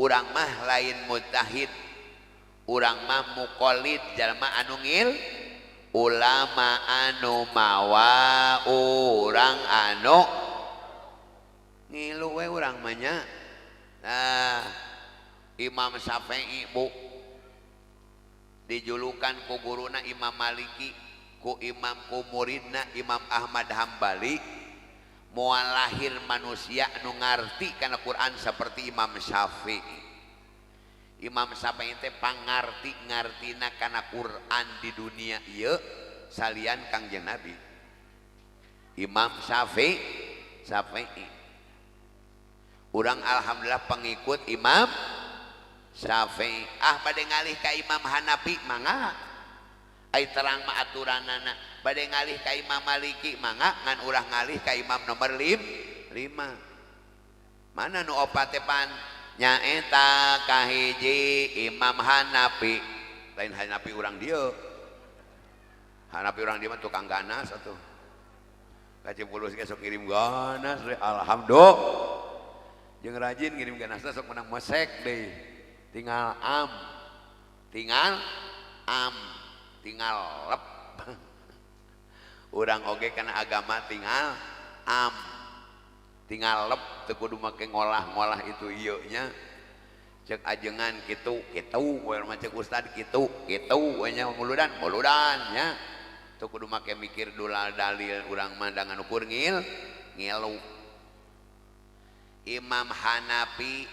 urang mah lain mujtahid, urang mah muqallid jalma anu ngil, ulama anu mawa urang anu ngilu we urang mah nya. Nah, Imam Syafi'i bu dijulukan ku guruna Imam Maliki, ku muridna Imam Ahmad Hambali, moal lahir manusia nu ngarti kana Quran seperti Imam Syafi'i. Imam Syafi'i teh pangarti ngartina kana Quran di dunia ieu salian Kangjeng Nabi. Imam Syafi'i. Urang alhamdulillah pengikut Imam Syafi'i. Ah bade ngalih ka Imam Hanafi mangga. Ai terang mah aturanana. Bade ngalih ka Imam Maliki mangga, ngan ulah ngalih ka Imam nomor 5. Mana nu opat teh pan nyaeta kahiji Imam Hanafi. Lain Hanafi urang dieu. Hanafi urang dieu mah tukang ganas atuh. Kacipulus ge sok ngirim ganas alhamdulillah. Jeung rajin ngirim ganasna sok menang mesek deui. Tinggal lep. Urang oge kana agama tinggal lep teu kudu make ngolah-ngolah itu ieu nya. Cek ajengan kitu we mah cek ustad kitu we nya muludan nya. Teu kudu make mikir dulal dalil urang mah dangan ukur ngilu. Imam Hanafi,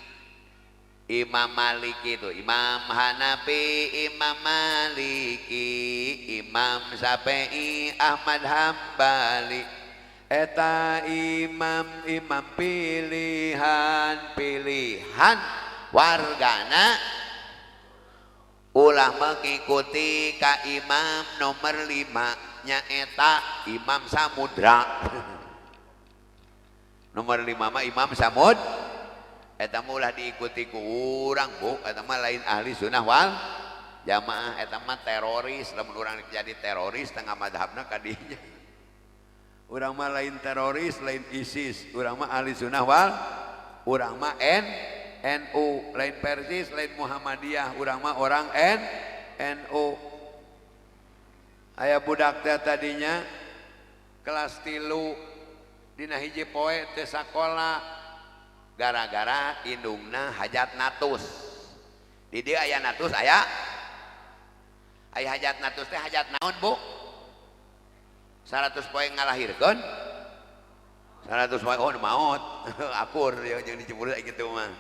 Imam Maliki itu Imam Hanafi, Imam Maliki, Imam Syafi'i, Ahmad Hambali. Eta imam pilihan wargana ulah mengikuti ka imam nomor 5 nyaeta Imam Samudra. Nomor 5 mah Imam Samud. Eta mah ulah diikuti ku urang bu. Eta mah lain ahli sunnah wal jamaah. Eta mah teroris. Lamun urang jadi teroris tengah madhabna kadinya. Urang mah lain teroris, lain ISIS. Urang mah ahli sunnah wal. Urang mah NU. Lain Persis, lain Muhammadiyah. Urang mah orang NU. Aya budak teh tadinya kelas 3 dina hiji poe teu sakola gara-gara indungna hajat natus. Di dieu aya natus aya hajat natus teh hajat naon bu? 100 poe ngalahirkeun 100 poe oh maot akur jeung dicebur kitu mah.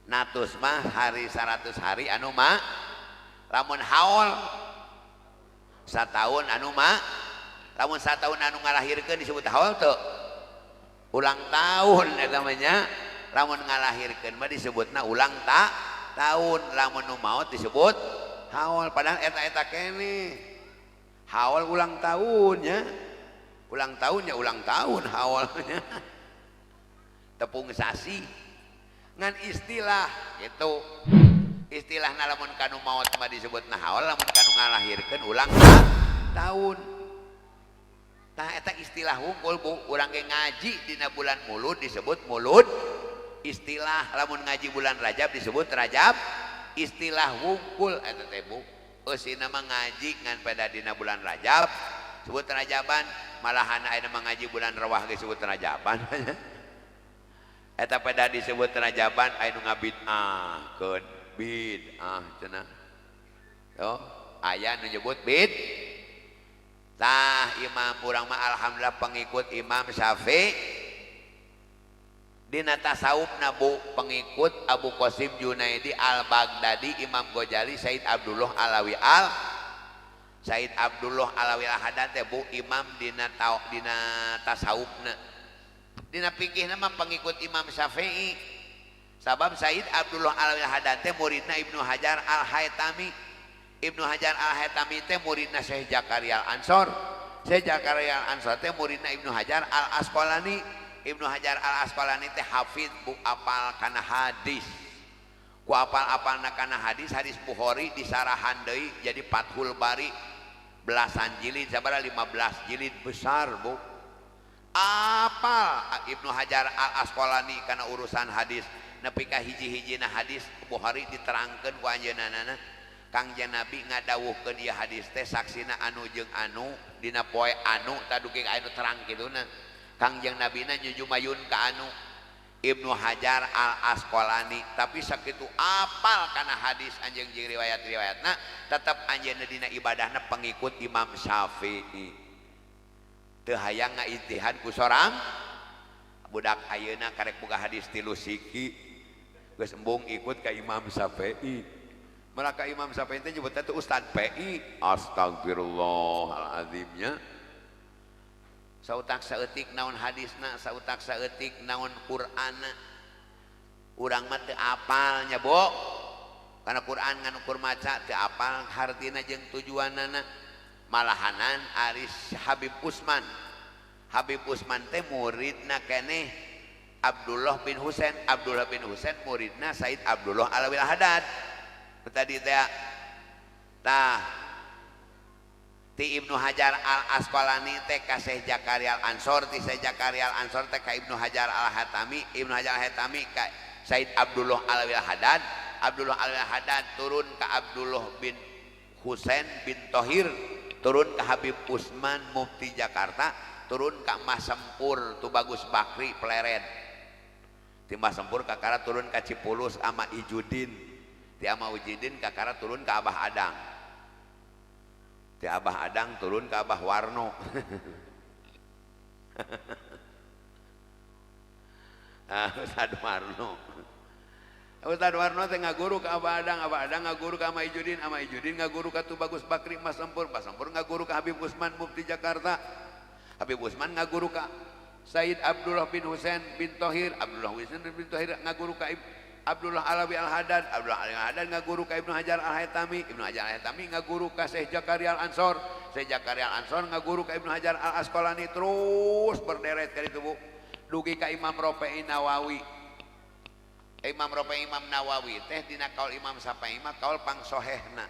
Natus mah hari 100 hari anu mah lamun haul sataun anu mah lamun satahun anu ngalahirkeun disebut haul teu ulang tahun eta namanya. Lamun ngalahirkeun mah disebutna ulang tahun. Lamun nu maot disebut haul. Padahal eta kene haul ulang tahunnya. Ulang tahun haulnya. Tepung sasi ngan istilah gitu. Istilahna lamun kanu maot mah disebutna haul, lamun kanu ngalahirkeun ulang tahun. Tah eta istilah hungkul bu, urang ge ngaji dina bulan mulud disebut mulud istilah, lamun ngaji bulan Rajab disebut Rajab istilah hungkul eta teh bu. Eusina mah ngaji ngan pada dina bulan Rajab disebut Rajaban, malahan aya mah ngaji bulan Rawah ge disebut Rajaban. Eta pada disebut Rajaban aya nu ngabid'ahkeun bid'ah cenah. Yo, aya nu nyebut tah imam urang mah alhamdulillah pengikut Imam Syafi'i. Dina tasawufna bu pengikut Abu Qasim Junaidi Al-Baghdadi, Imam Ghazali, Said Abdullah Alawi Al-Haddad teh bu imam dina tasawufna. Dina fikihna mah pengikut Imam Syafi'i. Sabab Said Abdullah Alawi Al-Haddad teh muridna Ibnu Hajar Al-Haytami. Ibnu Hajar Al-Haytami teh muridna Syekh Zakaria Al-Ansor. Syekh Zakaria Al-Ansor teh muridna Ibnu Hajar Al-Asqalani. Ibnu Hajar Al-Asqalani teh hafid bu apal kana hadis. Ku apal-apalna kana hadis Bukhari disarahan deui jadi Fathul Bari belasan jilid, sabaraha 15 jilid besar bu. Apal Ibnu Hajar Al-Asqalani kana urusan hadis nepi ka hiji-hijina hadis Bukhari diterangkeun ku anjeunna Kangjeng Nabi ngadawuhkeun ieu hadis teh saksina anu jeung anu dina poe anu tadugi anu terang kituna Kangjeng Nabi na nyujumayun ka anu Ibnu Hajar Al Asqalani tapi sakitu apal kana hadis anjeun jeung riwayat-riwayatna tetep anjeunna dina ibadahna pengikut Imam Syafi'i teu hayang ngaijtihad ku sorang budak ayeuna karek boga hadis tilu siki geus embung ikut ka Imam Syafi'i malah ka Imam Syafi'i teh nyebutna teh Ustad PI astagfirullahalazimnya sautak saeutik naon hadisna sautak saeutik naon Qur'anna urang mah teu apal nya Bo kana Qur'an ngan ukur maca teu apal hartina jeung tujuanana malahanan Aris Habib Usman teh muridna keneh Abdullah bin Husain muridna Said Abdullah Alawil Haddad tadi teh ti Ibnu Hajar Al Asqalani teh ka Syekh Zakaria Al Ansor ti Syekh Zakaria Al Ansor teh ka Ibnu Hajar Al Haytami ka Said Abdullah Alawil Haddad turun ka Abdullah bin Husain bin Thohir turun ke Habib Usman Mufti Jakarta turun ke Mbah Sempur tu Bagus Bakri Pleret ti Mbah Sempur kakara turun ke Cipulus ama Ijudin ti ama Ujidin kakara turun ke Abah Adang ti Abah Adang turun ke Abah Warno Ustad Warno teh ngaguru ke Abah Adang ngaguru ke ama Ijudin ngaguru ke tu Bagus Bakri Mbah Sempur ngaguru ke Habib Usman Mufti Jakarta Habib Usman ngaguru ke Said Abdullah bin Husain bin Thohir ngaguru ke Abdullah Alawi Al Haddad ngaguru ke Ibnu Hajar Al Haytami ngaguru ke Syekh Zakaria Al Ansor ngaguru ke Ibnu Hajar Al Asqalani terus berderet kali itu Bu dugi ke Imam Rafi'i Nawawi Imam Nawawi teh dina kaul Imam Syafi'i mah kaul pangsohehna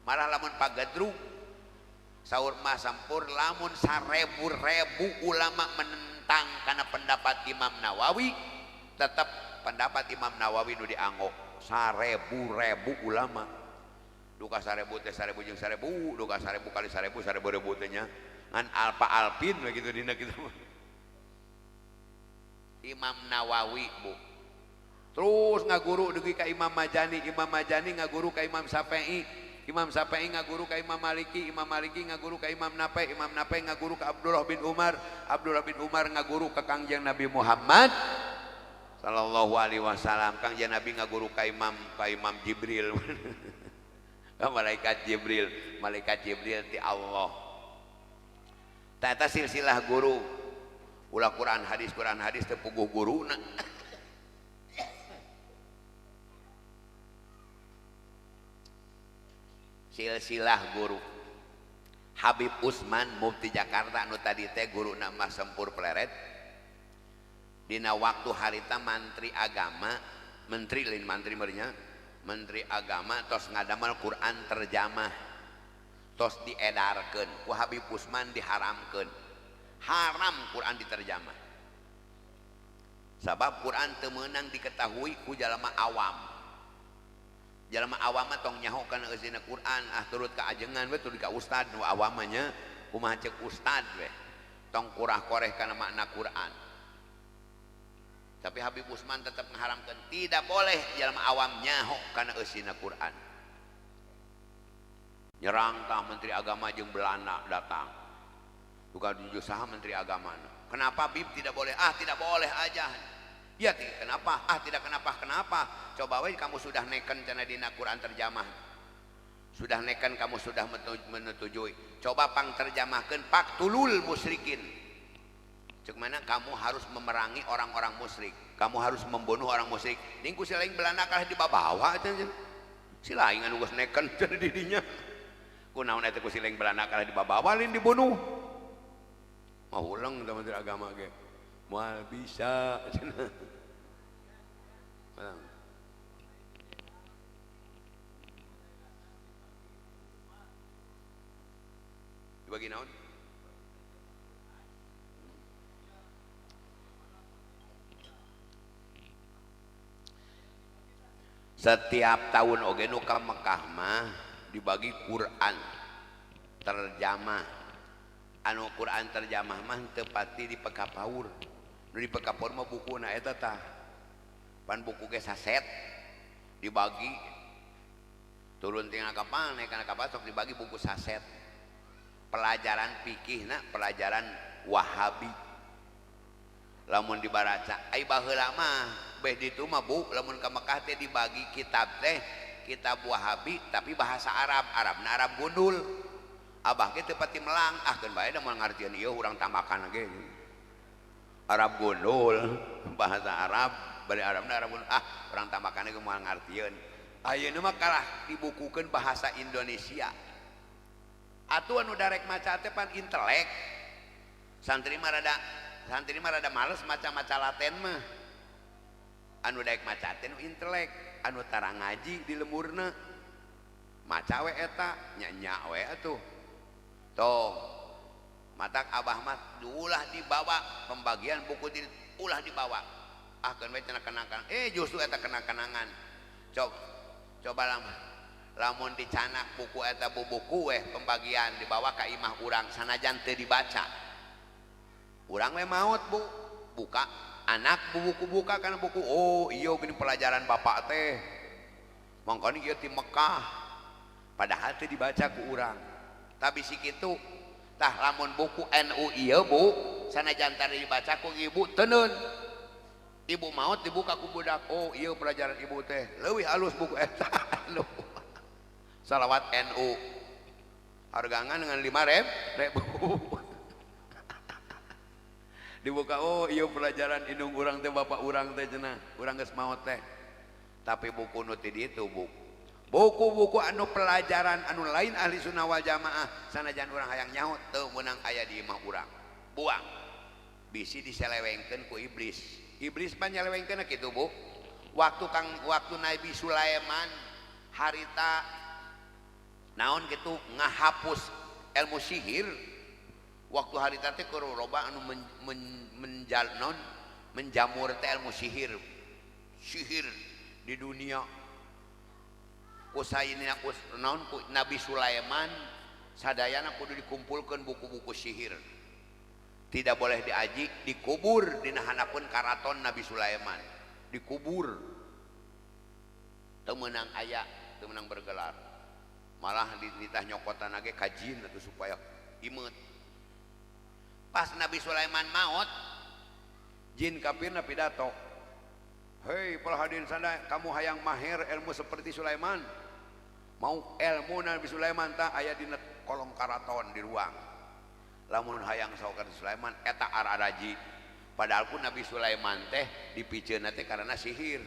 malah lamun pagadrug saur mah sampur lamun sarebu-rebu ulama menentang karena pendapat Imam Nawawi tetap pendapat Imam Nawawi nu dianggo sarebu-rebu ulama duka sarebu teh sarebu jeung sarebu duka sarebu kali sarebu rebu teh nya ngan alpa alpin begitu dina kitu Imam Nawawi Bu terus ngaguru dugi ka Imam Majani ngaguru ka Imam Syafi'i ngaguru ka Imam Maliki ngaguru ka Imam Nafi ngaguru ka Abdullah bin Umar ngaguru ka Kangjeng Nabi Muhammad sallallahu alaihi wasallam Kangjeng Nabi ngaguru ka Imam Jibril ka malaikat Jibril ti Allah eta silsilah guru ulah Quran hadis teu puguh guruna silsilah guru Habib Usman Mufti Jakarta anu tadi teh guru nama Sempur Pleret dina waktu harita menteri agama tos ngadamal Quran terjamah tos diedarkeun ku Habib Usman diharamkeun haram Quran diterjamah sabab Quran teu meunang diketahui ku jalma awam mah tong nyaho kana eusina Quran turut ka ajengan we turut ka ustad nu awamanya kumaha ceuk ustad we tong kurah-koreh kana makna Quran tapi Habib Usman tetap mengharamkan tidak boleh jalma awam nyaho kana eusina Quran nyerang tah menteri agama jeung Belanda datang bukan jujur saha menteri agama kenapa Bib tidak boleh tidak boleh aja ya kenapa tidak kenapa coba we kamu sudah neken cenah dina Quran terjamah sudah neken kamu sudah menyetujui coba pang terjamahkeun paktulul musyrikin cek mana kamu harus memerangi orang-orang musyrik kamu harus membunuh orang musyrik ningku si lain Belanda kalah dibawa si lain anu geus neken cenah di dinya kunaon eta ku si lain Belanda kalah dibawa lain dibunuh mau ulang teman agama ge moal bisa cenah dibagi naon setiap tahun oge nu ka Mekah mah dibagi Quran terjemah. Anu Quran terjemah mah teu pati di Pekapaur. Nu di Pekapaur mah bukuna eta tah. Pan buku ge saset dibagi turun tinggal kapal naik kana kapal sok dibagi buku saset. Pelajaran fikihna pelajaran Wahabi. Lamun dibaraca ai baheula mah beh ditu mah Bu lamun ka Mekah teh dibagi kitab teh kitab Wahabi tapi bahasa Arab, Arabna Arab gundul. Abah ge teu pati melang, ah keun bae da moal ngartieun ieu urang tambahkan ge. Arab gundul, bahasa Arab, bari Arabna Arab gundul. Ah, urang tambahkan ge moal ngartieun. Ayeuna mah kalah dibukukeun bahasa Indonesia. Atuh anu darek maca teh pan intelek. Santri mah rada males maca-maca Laten mah. Anu daek maca teh nu intelek, anu tara ngaji di lemurna. Maca we eta, nya we atuh. Toh matak abah mah ulah dibawa pembagian buku ulah dibawa ah kan we cenah kenang-kenang justru eta kenang-kenangan coba lamun dicanak buku eta buku pembagian dibawa ka imah urang sanajan teu dibaca urang we maot Bu buka anak buku buka kana buku oh iya gini pelajaran bapak teh mangkana ieu ti Mekah padahal teu dibaca ku urang tapi si kitu tah lamun buku NU ieu Bu sanajan tadi dibaca ku ibu teneun ibu maot dibuka ku budak oh ieu pelajaran ibu teh leuwih halus buku eta anu salawat NU hargangan dengan 5.000 dibuka oh ieu pelajaran indung urang teh bapak urang teh cenah urang geus maot teh tapi buku nu ti ditu buku-buku anu pelajaran anu lain ahli sunnah wal jamaah sanajan urang hayang nyaho teu meunang aya di imah urang buang bisi diselewengkeun ku iblis pan nyelewengkeun kitu Bu waktu Nabi Sulaiman harita naon kitu ngahapus ilmu sihir waktu harita teh keur loba anu menjamur teh ilmu sihir di dunia usahaina naon Nabi Sulaiman sadayana kudu dikumpulkan buku-buku sihir tidak boleh diaji dikubur dina hanapeun karaton Nabi Sulaiman dikubur teu meunang aya teu meunang bergelar malah ditah nyokotan ge kajin atuh supaya imeut pas Nabi Sulaiman maot jin kafirna pidato hei para hadirin sadaya kamu hayang mahir ilmu seperti Sulaiman mau ilmu Nabi Sulaiman tak aya di kolong karaton di ruang lamun hayang saokan Sulaiman eta araraji padahal pun Nabi Sulaiman teh dipikeun teh karena sihir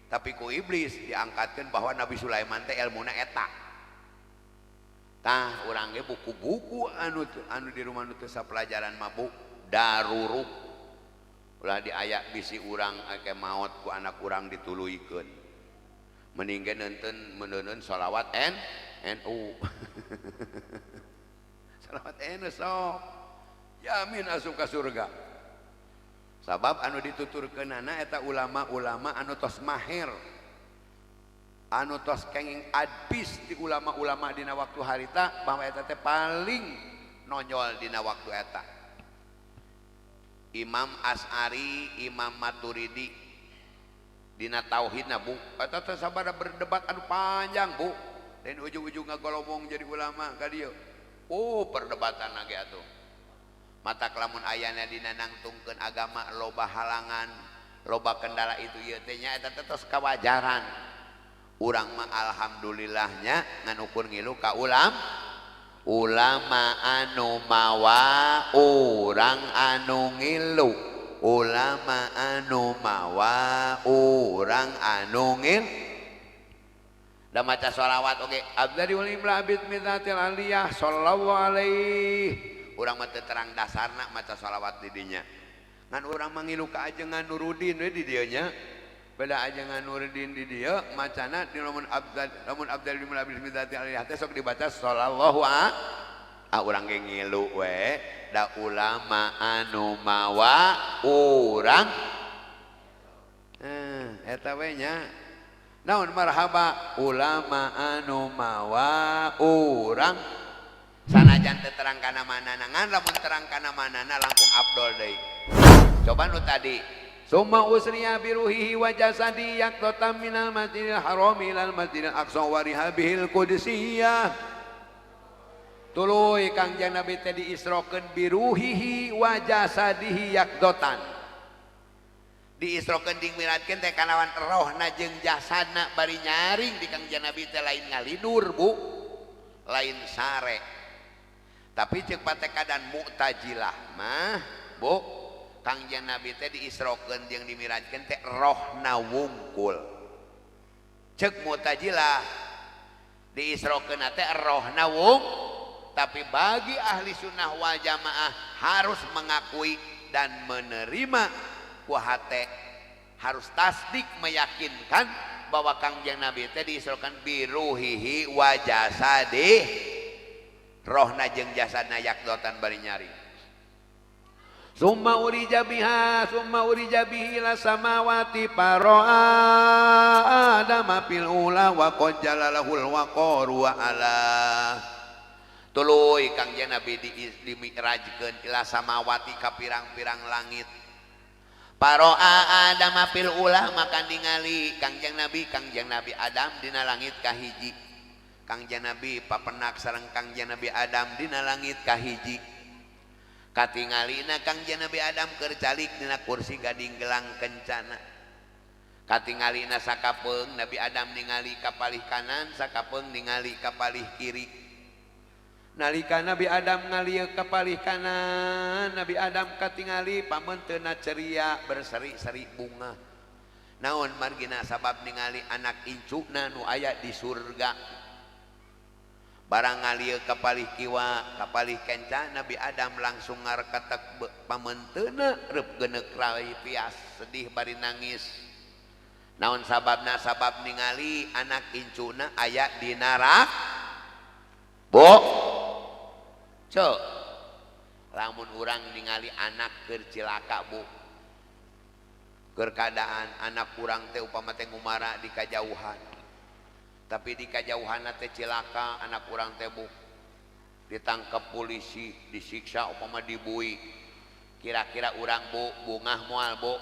tapi ku iblis diangkatkeun bahwa Nabi Sulaiman teh ilmuna eta tah urang ge buku-buku anu di rumah nu teu sapelajaran mah Bu daruruk ulah di ayak bisi urang ake maot ku anak urang dituluykeun meninggal nonton sholawat NU sholawat NU sok yamin asup ka surga sabab anu dituturkeunana eta ulama-ulama anu tos mahir anu tos kenging adpis di ulama-ulama dina waktu harita bahwa eta teh paling nonjol dina waktu eta Imam As'ari Imam Maturidi dina tauhidna Bu eta teh sabada berdebat anu panjang Bu dan ujung-ujung ngagolomong jadi ulama ka dieu oh perdebatan lagi atuh mata kelamun ayana dina nangtungkeun agama loba halangan loba kendala itu ieu teh nya eta teh tos kawajaran urang mah alhamdulillahnya ngan ukur ngilu ka ulama anu mawa urang anu ngilu ulama anu mawa urang anu ngil da maca sholawat oge abdari wali abid mintatil aliyah sallallahu alaihi urang mah teu terang dasarna maca sholawat di dinya ngan urang mangilu ka ajengan Nuruddin we di dieu nya beda ajengan Nuruddin di dieu macana di lamun abdari wali abid mintatil aliyah teh sok dibaca sallallahu urang ge ngilu we da ulama anu mawa urang eta we nya naon marhaba ulama anu mawa urang sanajan teu terang kana manana ngan lamun terang kana manana langkung afdol deui. Coba nu tadi summa usriya biruhihi wa jasadi yaqtatan minal masjidil haram ilal masjidil aqsa wa rihabihil qudsiyah. Tuluy Kangjeng Nabi teh diisrokeun biruhihi wa jasadihi yaqtatan. Diisrokeun dimiratkeun teh kalawan rohna jeung jasadna bari nyaring di Kangjeng Nabi teh lain ngalidur Bu, lain sare. Tapi ceuk pate kadan Mu'tazilah mah Bu, Kangjeng Nabi teh diisrokeun jeung dimiratkeun teh rohna wungkul. Ceuk Mu'tazilah diisrokeun teh rohna wungkul. Tapi bagi ahli sunnah wal jamaah harus mengakui dan menerima kuhate, harus tasdik meyakinkan bahwa Kangjeng Nabi teh diisrokeun biruhihi wa jasadih, rohna jeung jasadna yaqdotan bari nyari. Summa urija bihi ila samawati paro'a adama fil ula wa qad jalalahul waqaru wa ala. Tuluy Kangjeng Nabi dimi'rajkeun ila samawati ka pirang-pirang langit. Paro'a adama fil ula maka ningali Kangjeng Nabi Adam dina langit kahiji. Kangjeng Nabi papenak sareng Kangjeng Nabi Adam dina langit kahiji. Katingalina Kangjeng Nabi Adam keur calik dina kursi gading gelang kencana. Katingalina sakapeung Nabi Adam ningali ka palih kanan, sakapeung ningali ka palih kiri. Nalika Nabi Adam ngalieu ka palih kanan, Nabi Adam katingali pamenteuna ceria berseri-seri bunga. Naon margina sabab ningali anak incuna nu aya di surga. Barang ngalieu ka palih kiwa, ka palih kenca, Nabi Adam langsung ngarekatek pamenteuna reup geuneuk rai pias sedih bari nangis. Naon sababna? Sabab ningali anak incuna aya di neraka. Bu, cek, lamun urang ningali anak keur cilaka Bu, keur keadaan anak urang teh upama teh ngumara di kajauhan, tapi di kajauhan teh cilaka anak urang teh Bu, ditangkap polisi, disiksa upama dibui, kira-kira urang Bu bungah moal Bu.